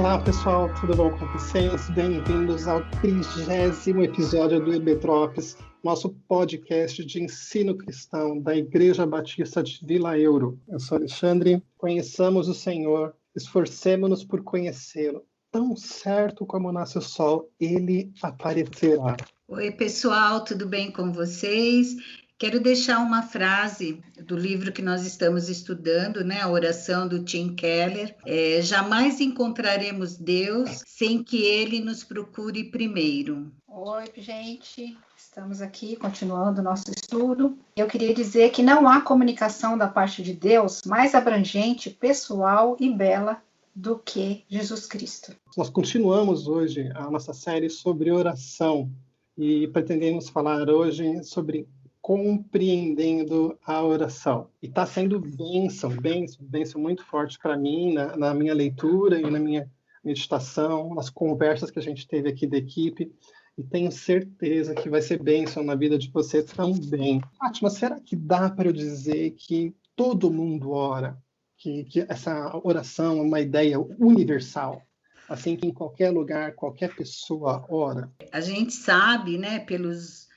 Olá pessoal, tudo bom com vocês? Bem-vindos ao 30º episódio do EB Drops, nosso podcast de ensino cristão da Igreja Batista de Vila Euro. Eu sou Alexandre, conheçamos o Senhor, esforcemo-nos por conhecê-lo. Tão certo como nasce o sol, ele aparecerá. Oi pessoal, tudo bem com vocês? Quero deixar uma frase do livro que nós estamos estudando, né? A oração do Tim Keller. Jamais encontraremos Deus sem que Ele nos procure primeiro. Oi, gente. Estamos aqui continuando o nosso estudo. Eu queria dizer que não há comunicação da parte de Deus mais abrangente, pessoal e bela do que Jesus Cristo. Nós continuamos hoje a nossa série sobre oração e pretendemos falar hoje sobre compreendendo a oração. E está sendo bênção muito forte para mim, na minha leitura e na minha meditação, nas conversas que a gente teve aqui da equipe, e tenho certeza que vai ser bênção na vida de você também. Fátima, será que dá para eu dizer que todo mundo ora? Que essa oração é uma ideia universal? Assim que em qualquer lugar, qualquer pessoa ora? A gente sabe, né, pelos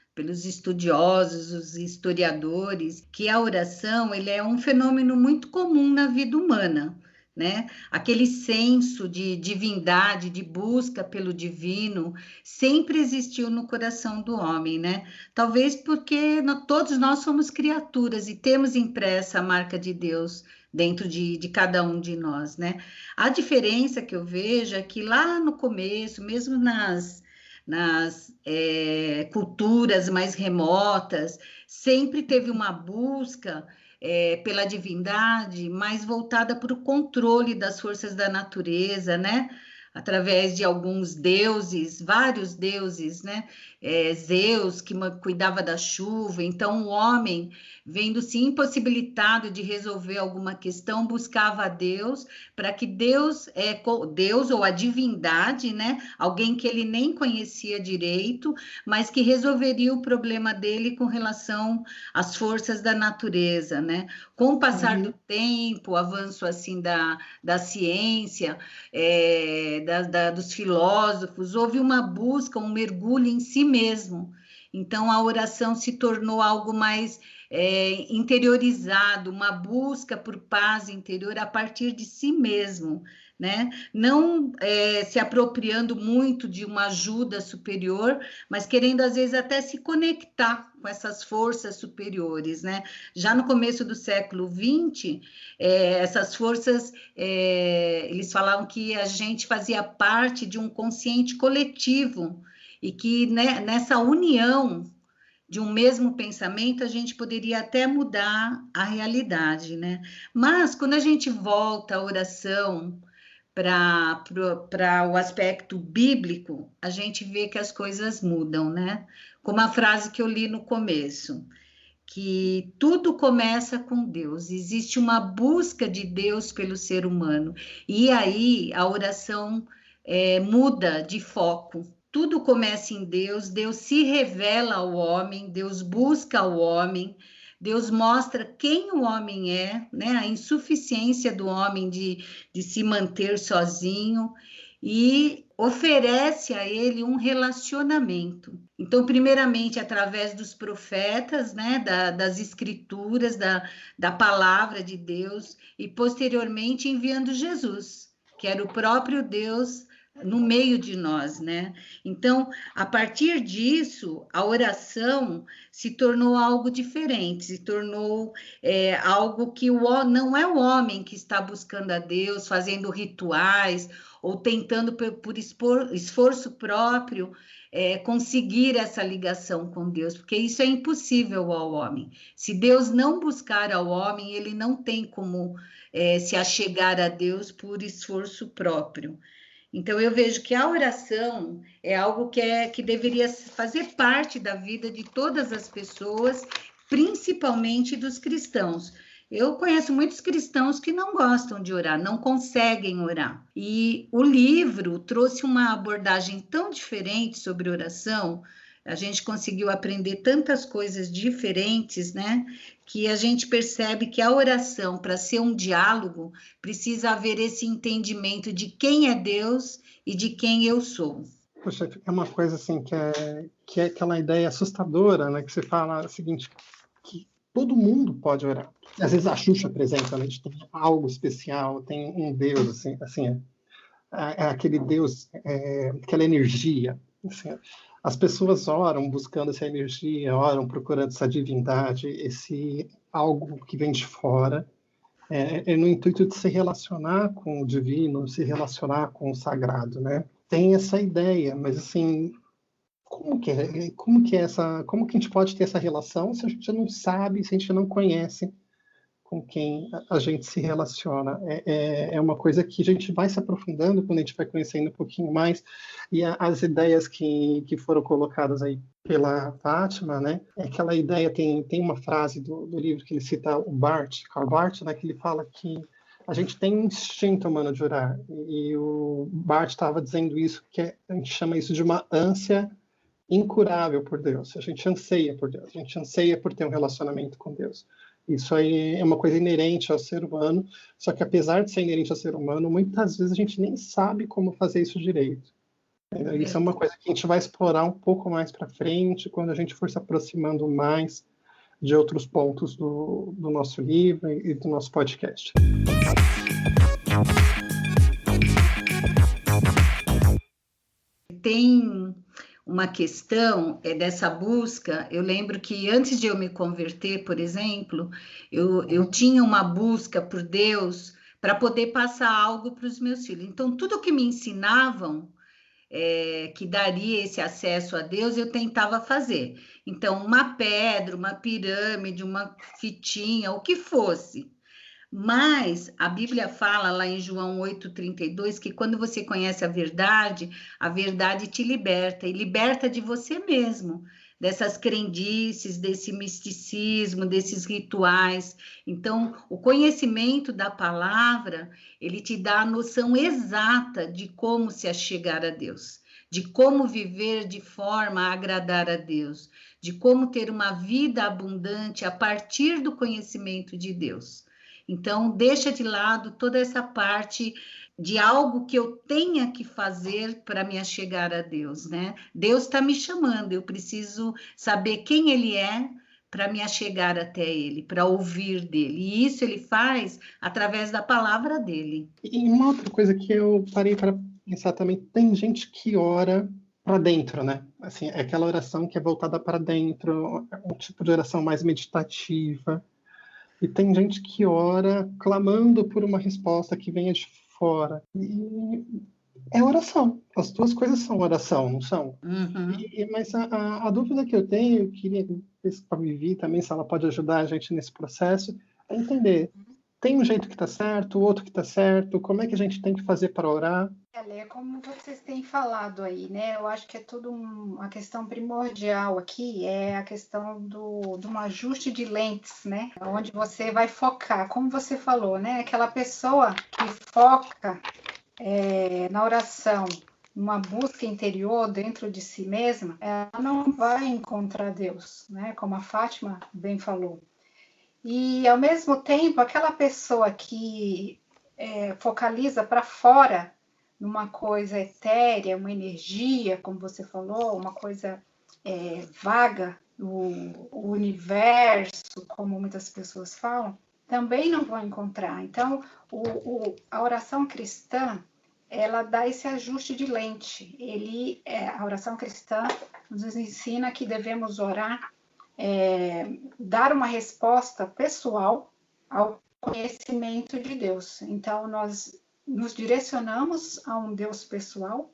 estudiosos, os historiadores, que a oração ele é um fenômeno muito comum na vida humana, né? Aquele senso de divindade, de busca pelo divino, sempre existiu no coração do homem, né? Talvez porque todos nós somos criaturas e temos impressa a marca de Deus dentro de cada um de nós, né? A diferença que eu vejo é que lá no começo, mesmo nas culturas mais remotas, sempre teve uma busca pela divindade mais voltada para o controle das forças da natureza, né? Através de alguns deuses, vários deuses, né? Zeus, que cuidava da chuva. Então, o homem, vendo-se impossibilitado de resolver alguma questão, buscava a Deus, para que Deus ou a divindade, né? Alguém que ele nem conhecia direito, mas que resolveria o problema dele com relação às forças da natureza, né? Com o passar do tempo, o avanço assim da ciência, dos filósofos, houve uma busca, um mergulho em si mesmo. Então, a oração se tornou algo mais interiorizado, uma busca por paz interior a partir de si mesmo, né? Não se apropriando muito de uma ajuda superior, mas querendo, às vezes, até se conectar com essas forças superiores, né? Já no começo do século XX, essas forças, eles falavam que a gente fazia parte de um consciente coletivo e que, né, nessa união de um mesmo pensamento, a gente poderia até mudar a realidade, né? Mas, quando a gente volta à oração para o aspecto bíblico, a gente vê que as coisas mudam, né? Como a frase que eu li no começo, que tudo começa com Deus, existe uma busca de Deus pelo ser humano, e aí a oração muda de foco. Tudo começa em Deus, Deus se revela ao homem, Deus busca o homem, Deus mostra quem o homem é, né? A insuficiência do homem de se manter sozinho, e oferece a ele um relacionamento. Então, primeiramente, através dos profetas, né? Das escrituras, da palavra de Deus, e posteriormente enviando Jesus, que era o próprio Deus no meio de nós, né? Então, a partir disso, a oração se tornou algo diferente, se tornou algo que não é o homem que está buscando a Deus, fazendo rituais, ou tentando por esforço próprio conseguir essa ligação com Deus, porque isso é impossível ao homem. Se Deus não buscar ao homem, ele não tem como se achegar a Deus por esforço próprio. Então, eu vejo que a oração é algo que deveria fazer parte da vida de todas as pessoas, principalmente dos cristãos. Eu conheço muitos cristãos que não gostam de orar, não conseguem orar. E o livro trouxe uma abordagem tão diferente sobre oração, a gente conseguiu aprender tantas coisas diferentes, né? Que a gente percebe que a oração, para ser um diálogo, precisa haver esse entendimento de quem é Deus e de quem eu sou. Poxa, é uma coisa assim que é aquela ideia assustadora, né? Que você fala o seguinte, que todo mundo pode orar. Às vezes a Xuxa apresenta, né? A gente tem algo especial, tem um Deus, assim é aquele Deus, aquela energia. Assim, as pessoas oram buscando essa energia, oram procurando essa divindade, esse algo que vem de fora, no intuito de se relacionar com o divino, se relacionar com o sagrado, né? Tem essa ideia, mas assim, como que a gente pode ter essa relação se a gente não sabe, se a gente não conhece com quem a gente se relaciona? É uma coisa que a gente vai se aprofundando quando a gente vai conhecendo um pouquinho mais, e as ideias que foram colocadas aí pela Fátima, né? Aquela ideia, tem uma frase do livro que ele cita, o Karl Barth, né? Que ele fala que a gente tem um instinto humano de orar, e o Barth estava dizendo isso, que a gente chama isso de uma ânsia incurável por Deus. A gente anseia por Deus, a gente anseia por ter um relacionamento com Deus. Isso aí é uma coisa inerente ao ser humano, só que apesar de ser inerente ao ser humano, muitas vezes a gente nem sabe como fazer isso direito. Isso é uma coisa que a gente vai explorar um pouco mais para frente, quando a gente for se aproximando mais de outros pontos do nosso livro e do nosso podcast. Tem uma questão dessa busca. Eu lembro que antes de eu me converter, por exemplo, eu tinha uma busca por Deus para poder passar algo para os meus filhos. Então, tudo que me ensinavam que daria esse acesso a Deus, eu tentava fazer. Então, uma pedra, uma pirâmide, uma fitinha, o que fosse. Mas a Bíblia fala lá em João 8,32 que quando você conhece a verdade te liberta, e liberta de você mesmo, dessas crendices, desse misticismo, desses rituais. Então, o conhecimento da palavra, ele te dá a noção exata de como se achegar a Deus, de como viver de forma a agradar a Deus, de como ter uma vida abundante a partir do conhecimento de Deus. Então, deixa de lado toda essa parte de algo que eu tenha que fazer para me achegar a Deus, né? Deus está me chamando, eu preciso saber quem Ele é para me achegar até Ele, para ouvir dEle. E isso Ele faz através da palavra dEle. E uma outra coisa que eu parei para pensar também, tem gente que ora para dentro, né? Assim, é aquela oração que é voltada para dentro, um tipo de oração mais meditativa. E tem gente que ora clamando por uma resposta que venha de fora. E é oração. As duas coisas são oração, não são? Uhum. Mas a dúvida que eu tenho, eu queria ver para a Vivi também, se ela pode ajudar a gente nesse processo, é entender. Tem um jeito que está certo, outro que está certo. Como é que a gente tem que fazer para orar? É como vocês têm falado aí, né? Eu acho que é tudo uma questão primordial aqui, é a questão de um ajuste de lentes, né? Onde você vai focar, como você falou, né? Aquela pessoa que foca na oração, numa busca interior dentro de si mesma, ela não vai encontrar Deus, né? Como a Fátima bem falou. E, ao mesmo tempo, aquela pessoa que focaliza para fora, numa coisa etérea, uma energia, como você falou, uma coisa vaga, o universo, como muitas pessoas falam, também não vão encontrar. Então, a oração cristã, ela dá esse ajuste de lente. A oração cristã nos ensina que devemos orar, dar uma resposta pessoal ao conhecimento de Deus. Então, nós nos direcionamos a um Deus pessoal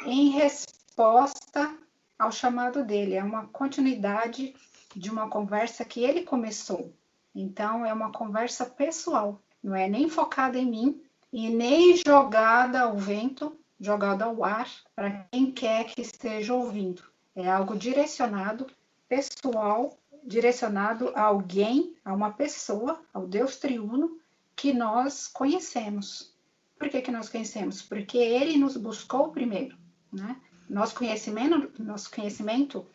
em resposta ao chamado dele. É uma continuidade de uma conversa que ele começou. Então, é uma conversa pessoal. Não é nem focada em mim e nem jogada ao vento, jogada ao ar, para quem quer que esteja ouvindo. É algo direcionado, pessoal, direcionado a alguém, a uma pessoa, ao Deus triuno, que nós conhecemos. Por que nós conhecemos? Porque ele nos buscou primeiro, né? Nosso conhecimento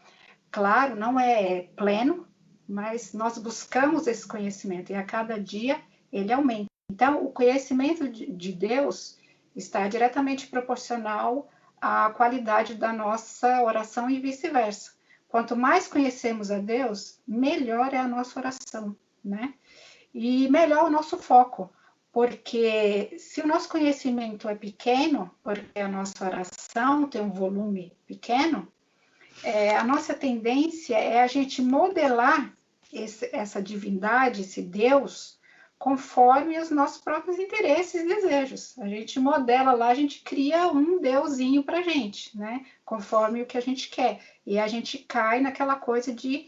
claro, não é pleno, mas nós buscamos esse conhecimento e a cada dia ele aumenta. Então, o conhecimento de Deus está diretamente proporcional à qualidade da nossa oração e vice-versa. Quanto mais conhecemos a Deus, melhor é a nossa oração, né? E melhor o nosso foco, porque se o nosso conhecimento é pequeno, porque a nossa oração tem um volume pequeno, a nossa tendência é a gente modelar essa divindade, esse Deus, conforme os nossos próprios interesses e desejos. A gente modela lá, a gente cria um deusinho para a gente, né? Conforme o que a gente quer. E a gente cai naquela coisa de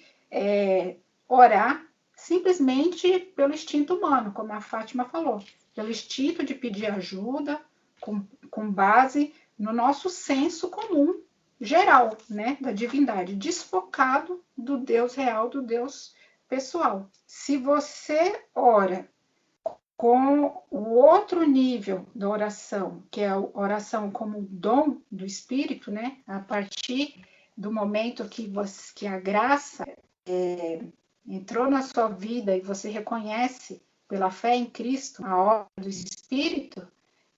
orar simplesmente pelo instinto humano, como a Fátima falou, pelo instinto de pedir ajuda, com base no nosso senso comum geral, né, da divindade, desfocado do Deus real, do Deus pessoal. Se você ora com o outro nível da oração, que é a oração como dom do Espírito, né, a partir do momento que a graça entrou na sua vida e você reconhece pela fé em Cristo a obra do Espírito,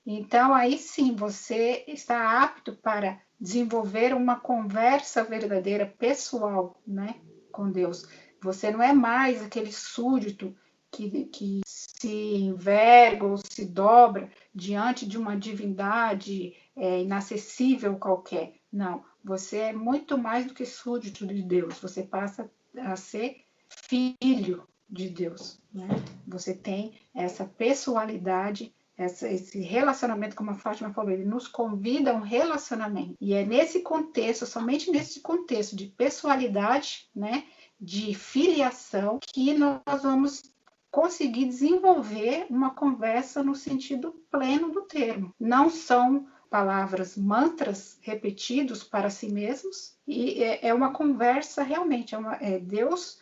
então aí sim você está apto para desenvolver uma conversa verdadeira, pessoal, né, com Deus. Você não é mais aquele súdito que se enverga ou se dobra diante de uma divindade inacessível qualquer. Não, você é muito mais do que súdito de Deus. Você passa a ser filho de Deus, né? Você tem essa pessoalidade, esse relacionamento, como a Fátima falou, ele nos convida a um relacionamento. E é nesse contexto, somente nesse contexto de pessoalidade, né, de filiação, que nós vamos conseguir desenvolver uma conversa no sentido pleno do termo. Não são palavras, mantras repetidos para si mesmos, e é uma conversa realmente, Deus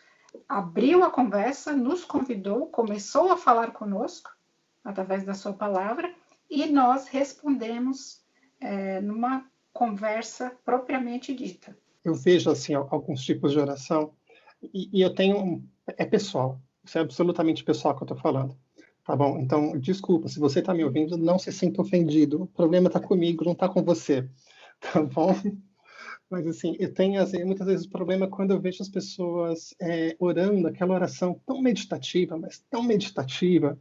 abriu a conversa, nos convidou, começou a falar conosco, através da sua palavra, e nós respondemos numa conversa propriamente dita. Eu vejo, assim, alguns tipos de oração, e eu tenho... É pessoal, isso é absolutamente pessoal que eu estou falando, tá bom? Então, desculpa, se você está me ouvindo, não se sinta ofendido, o problema está comigo, não está com você, tá bom? Mas, assim, eu tenho, assim, muitas vezes, o problema quando eu vejo as pessoas orando aquela oração tão meditativa, mas tão meditativa,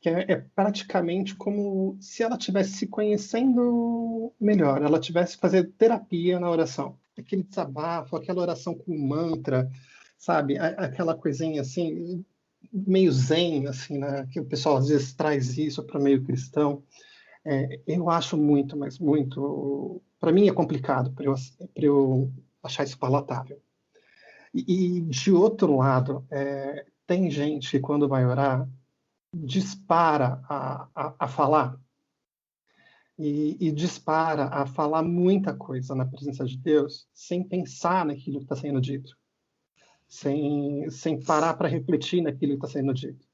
que é praticamente como se ela estivesse se conhecendo melhor, ela tivesse fazendo terapia na oração. Aquele desabafo, aquela oração com mantra, sabe? Aquela coisinha assim, meio zen, assim, né? Que o pessoal às vezes traz isso para o meio cristão. Eu acho muito, mas muito... Para mim é complicado para eu achar isso palatável. E de outro lado, tem gente que quando vai orar, dispara a falar e dispara a falar muita coisa na presença de Deus sem pensar naquilo que está sendo dito, sem parar para refletir naquilo que está sendo dito,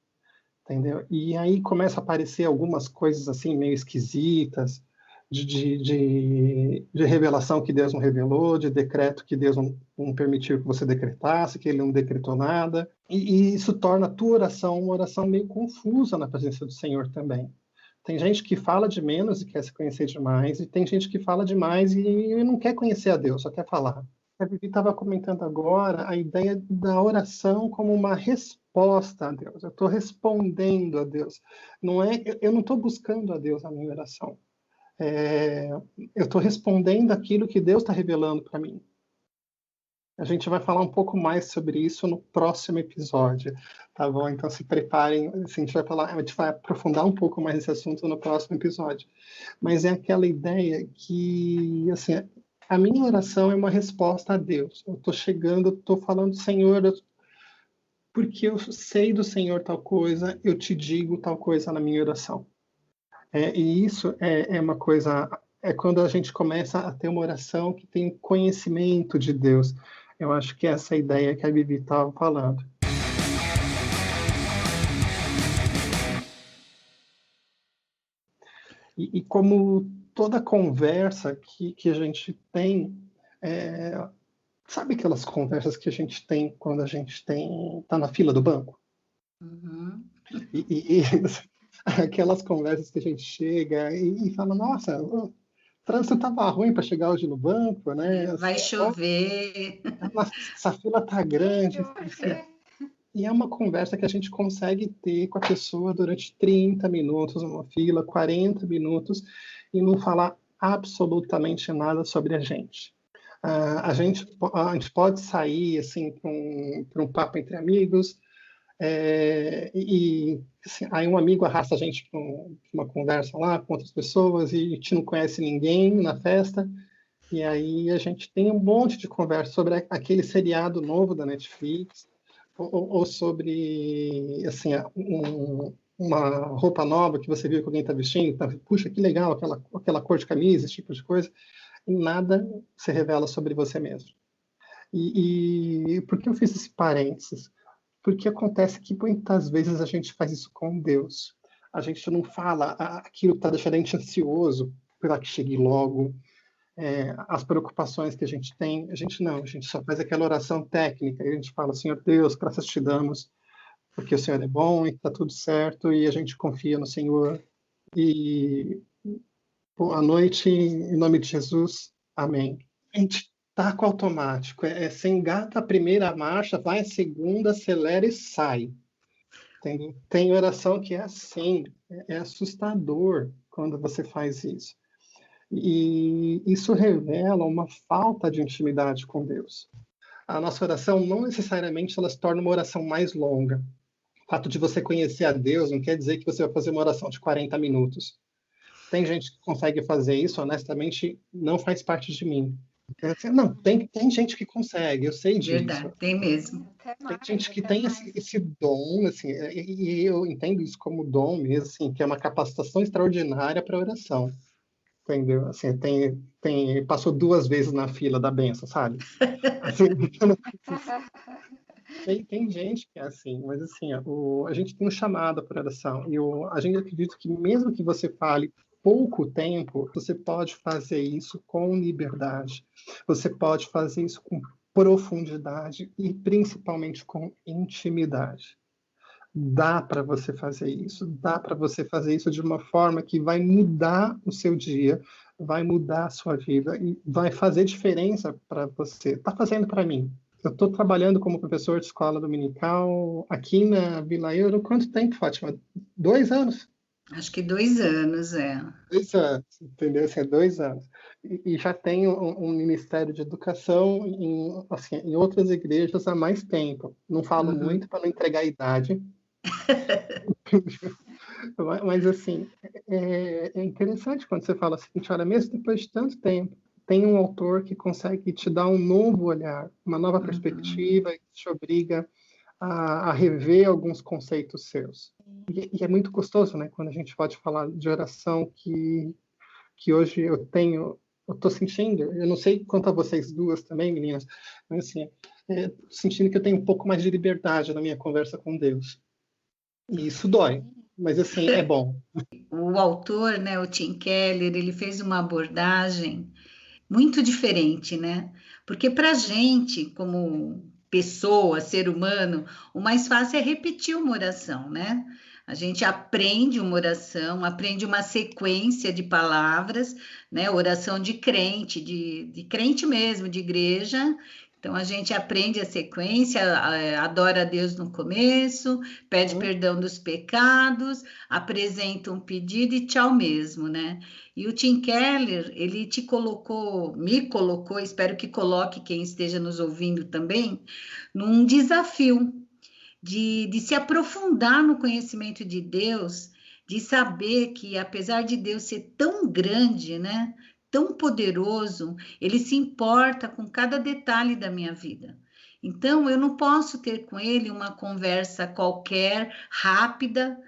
entendeu? E aí começa a aparecer algumas coisas assim meio esquisitas, de revelação que Deus não revelou, de decreto que Deus não permitiu que você decretasse, que Ele não decretou nada. E isso torna a tua oração uma oração meio confusa na presença do Senhor também. Tem gente que fala de menos e quer se conhecer demais, e tem gente que fala demais e não quer conhecer a Deus, só quer falar. A Vivi estava comentando agora a ideia da oração como uma resposta a Deus. Eu estou respondendo a Deus. Eu não estou buscando a Deus na minha oração. Eu estou respondendo aquilo que Deus está revelando para mim. A gente vai falar um pouco mais sobre isso no próximo episódio, tá bom? Então se preparem, assim, a gente vai aprofundar um pouco mais esse assunto no próximo episódio. Mas é aquela ideia que, assim, a minha oração é uma resposta a Deus. Eu estou chegando, estou falando, Senhor, porque eu sei do Senhor tal coisa, eu te digo tal coisa na minha oração. E isso é uma coisa, quando a gente começa a ter uma oração que tem conhecimento de Deus. Eu acho que essa é a ideia que a Bibi estava falando. E como toda conversa que a gente tem, Sabe aquelas conversas que a gente tem quando a gente tá na fila do banco? Uhum. E aquelas conversas que a gente chega e fala, nossa, o trânsito estava ruim para chegar hoje no banco, né? Vai Assim, chover. nossa, essa fila tá grande. Assim, Hoje. e é uma conversa que a gente consegue ter com a pessoa durante 30 minutos, numa fila, 40 minutos, e não falar absolutamente nada sobre a gente. A gente pode sair assim para um papo entre amigos, e assim, aí um amigo arrasta a gente para uma conversa lá com outras pessoas e a gente não conhece ninguém na festa, e aí a gente tem um monte de conversa sobre aquele seriado novo da Netflix, ou sobre assim, uma roupa nova que você viu que alguém está vestindo, tá, puxa, que legal, aquela cor de camisa, esse tipo de coisa, e nada se revela sobre você mesmo. E por que eu fiz esse parênteses? Porque acontece que muitas vezes a gente faz isso com Deus. A gente não fala aquilo que está deixando a gente ansioso para que chegue logo, as preocupações que a gente tem. A gente só faz aquela oração técnica. E a gente fala, Senhor Deus, graças te damos, porque o Senhor é bom e está tudo certo, e a gente confia no Senhor. E boa noite, em nome de Jesus, amém. A gente tá com automático, você engata a primeira marcha, vai a segunda, acelera e sai. Tem oração que é assim, é assustador quando você faz isso. E isso revela uma falta de intimidade com Deus. A nossa oração não necessariamente ela se torna uma oração mais longa. O fato de você conhecer a Deus não quer dizer que você vai fazer uma oração de 40 minutos. Tem gente que consegue fazer isso, honestamente, não faz parte de mim. Não, tem gente que consegue, eu sei disso. Verdade, tem mesmo. Tem gente que tem esse dom, assim, e eu entendo isso como dom mesmo, assim, que é uma capacitação extraordinária para oração. Entendeu? Assim, passou 2 vezes na fila da benção, sabe? Assim, tem gente que é assim, mas assim, a gente tem um chamado para oração, e a gente acredita que mesmo que você fale pouco tempo, você pode fazer isso com liberdade, você pode fazer isso com profundidade e principalmente com intimidade. Dá para você fazer isso, dá para você fazer isso de uma forma que vai mudar o seu dia, vai mudar a sua vida e vai fazer diferença para você. Está fazendo para mim. Eu estou trabalhando como professor de escola dominical aqui na Vila Euro. Quanto tempo, Fátima? 2 anos? Acho que 2 anos, 2 anos, entendeu? Assim, 2 anos. E já tenho um ministério de educação assim, em outras igrejas há mais tempo. Não falo muito para não entregar a idade. Mas, assim, é interessante quando você fala assim, olha, mesmo depois de tanto tempo, tem um autor que consegue te dar um novo olhar, uma nova perspectiva, que te obriga a rever alguns conceitos seus. E é muito gostoso, né, quando a gente pode falar de oração que hoje eu estou sentindo, eu não sei quanto a vocês duas também, meninas, mas assim, sentindo que eu tenho um pouco mais de liberdade na minha conversa com Deus. E isso dói, mas assim, é bom. O autor, né, o Tim Keller, ele fez uma abordagem muito diferente, né? Porque para a gente, como pessoa, ser humano, o mais fácil é repetir uma oração, né? A gente aprende uma oração, aprende uma sequência de palavras, né? Oração de crente, de crente mesmo, de igreja. Então, a gente aprende a sequência, adora a Deus no começo, pede perdão dos pecados, apresenta um pedido e tchau mesmo, né? E o Tim Keller, ele me colocou, espero que coloque quem esteja nos ouvindo também, num desafio de se aprofundar no conhecimento de Deus, de saber que apesar de Deus ser tão grande, né, tão poderoso, ele se importa com cada detalhe da minha vida. Então, eu não posso ter com ele uma conversa qualquer, rápida,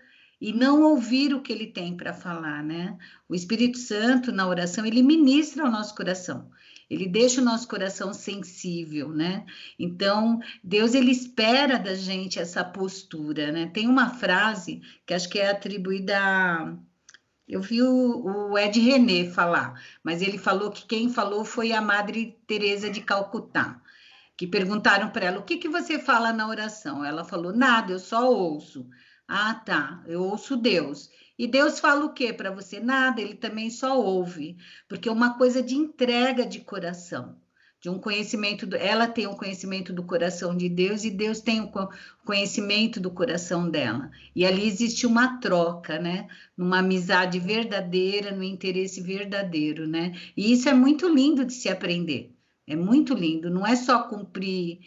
e não ouvir o que ele tem para falar, né? O Espírito Santo, na oração, ele ministra ao nosso coração. Ele deixa o nosso coração sensível, né? Então, Deus, ele espera da gente essa postura, né? Tem uma frase que acho que é atribuída a... Eu vi o Ed René falar, mas ele falou que quem falou foi a Madre Teresa de Calcutá. que perguntaram para ela, o que você fala na oração? Ela falou, nada, eu só ouço. Ah, tá, eu ouço Deus. E Deus fala o quê para você? Nada, ele também só ouve, porque é uma coisa de entrega de coração, de um conhecimento, ela tem o conhecimento do coração de Deus e Deus tem o conhecimento do coração dela. E ali existe uma troca, né? Numa amizade verdadeira, no interesse verdadeiro, né? E isso é muito lindo de se aprender. É muito lindo, não é só cumprir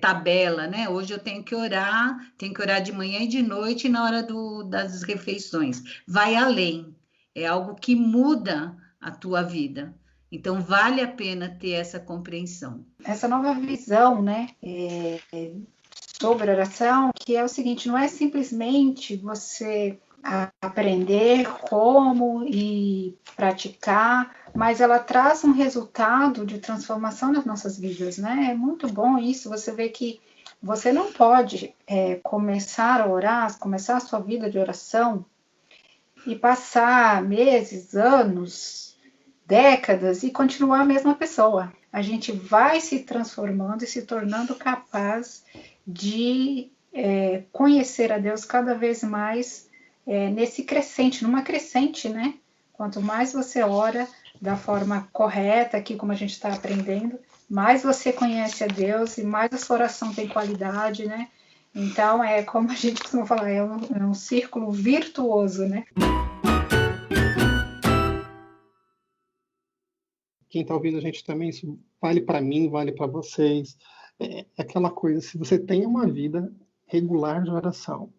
tabela, né? Hoje eu tenho que orar de manhã e de noite na hora das refeições. Vai além, é algo que muda a tua vida. Então, vale a pena ter essa compreensão. Essa nova visão, né, sobre oração, que é o seguinte, não é simplesmente você aprender como e praticar, mas ela traz um resultado de transformação nas nossas vidas, né? É muito bom isso, você vê que você não pode começar a orar, começar a sua vida de oração e passar meses, anos, décadas e continuar a mesma pessoa. A gente vai se transformando e se tornando capaz de conhecer a Deus cada vez mais nesse crescente, numa crescente, né? Quanto mais você ora da forma correta, aqui como a gente está aprendendo, mais você conhece a Deus e mais a sua oração tem qualidade, né? Então, como a gente costuma falar, é um círculo virtuoso, né? Quem está ouvindo a gente também, isso vale para mim, vale para vocês. É aquela coisa, se você tem uma vida regular de oração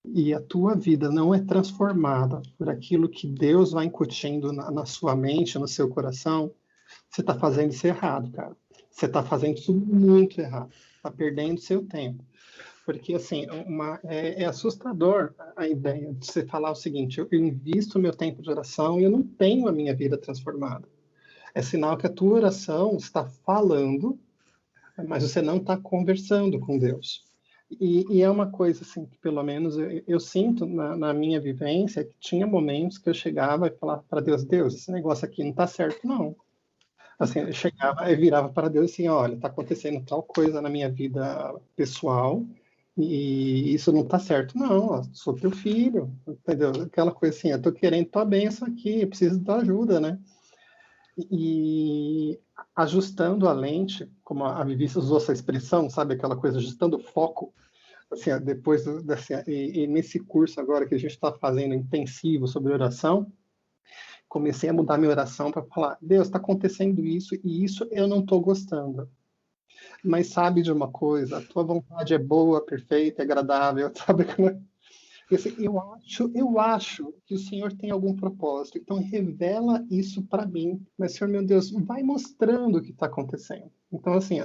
e a tua vida não é transformada por aquilo que Deus vai incutindo na sua mente, no seu coração, você está fazendo isso errado, cara. Você está fazendo isso muito errado. Está perdendo seu tempo. Porque, assim, é assustador a ideia de você falar o seguinte, eu invisto meu tempo de oração e eu não tenho a minha vida transformada. É sinal que a tua oração está falando, mas você não está conversando com Deus. E é uma coisa assim que pelo menos eu sinto na minha vivência que tinha momentos que eu chegava e falava para Deus, Deus, esse negócio aqui não está certo, não. Assim, eu chegava e virava para Deus assim, olha, está acontecendo tal coisa na minha vida pessoal e isso não está certo, não, ó, sou teu filho, entendeu? Aquela coisa assim, eu estou querendo tua bênção aqui, eu preciso da ajuda, né? E ajustando a lente, como a Vivi usou essa expressão, sabe, aquela coisa, ajustando o foco, assim, depois e nesse curso agora que a gente está fazendo intensivo sobre oração, comecei a mudar minha oração para falar, Deus, está acontecendo isso e isso eu não estou gostando. Mas sabe de uma coisa, a tua vontade é boa, perfeita, agradável, sabe? Eu acho que o Senhor tem algum propósito, então revela isso para mim. Mas, Senhor, meu Deus, vai mostrando o que está acontecendo. Então, assim,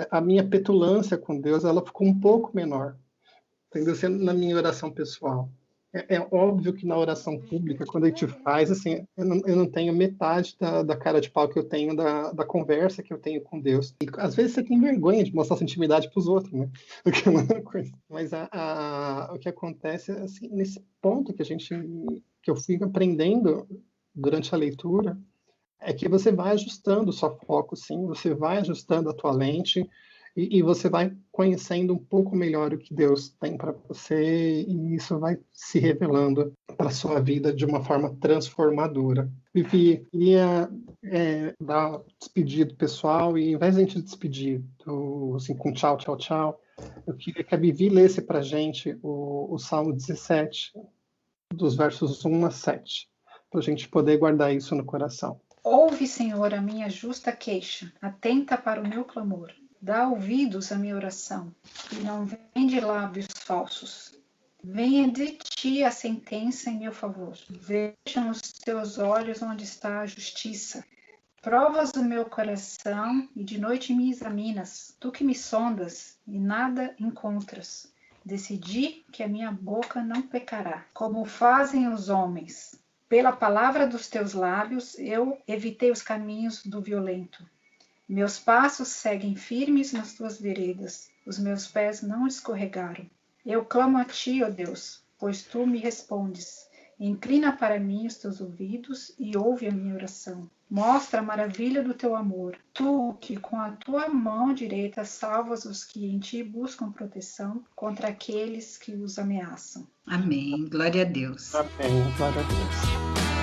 a minha petulância com Deus, ela ficou um pouco menor, entendeu? Sendo na minha oração pessoal. É óbvio que na oração pública, quando a gente faz, assim, eu não tenho metade da cara de pau que eu tenho da conversa que eu tenho com Deus. E, às vezes você tem vergonha de mostrar sua intimidade para os outros, né? O que é uma coisa. Mas o que acontece, assim, nesse ponto que eu fui aprendendo durante a leitura, é que você vai ajustando o seu foco, sim, você vai ajustando a tua lente, e você vai conhecendo um pouco melhor o que Deus tem para você e isso vai se revelando para a sua vida de uma forma transformadora. Vivi, queria dar despedido pessoal e, ao invés de a gente despedir assim, com tchau, tchau, tchau, eu queria que a Vivi lesse para a gente o Salmo 17, dos versos 1 a 7, para a gente poder guardar isso no coração. Ouve, Senhor, a minha justa queixa, atenta para o meu clamor. Dá ouvidos à minha oração, e não vem de lábios falsos. Venha de ti a sentença em meu favor. Veja nos teus olhos onde está a justiça. Provas o meu coração e de noite me examinas. Tu que me sondas e nada encontras. Decidi que a minha boca não pecará, como fazem os homens. Pela palavra dos teus lábios eu evitei os caminhos do violento. Meus passos seguem firmes nas tuas veredas, os meus pés não escorregaram. Eu clamo a ti, ó Deus, pois tu me respondes. Inclina para mim os teus ouvidos e ouve a minha oração. Mostra a maravilha do teu amor. Tu, que com a tua mão direita salvas os que em ti buscam proteção contra aqueles que os ameaçam. Amém. Glória a Deus. Amém. Glória a Deus.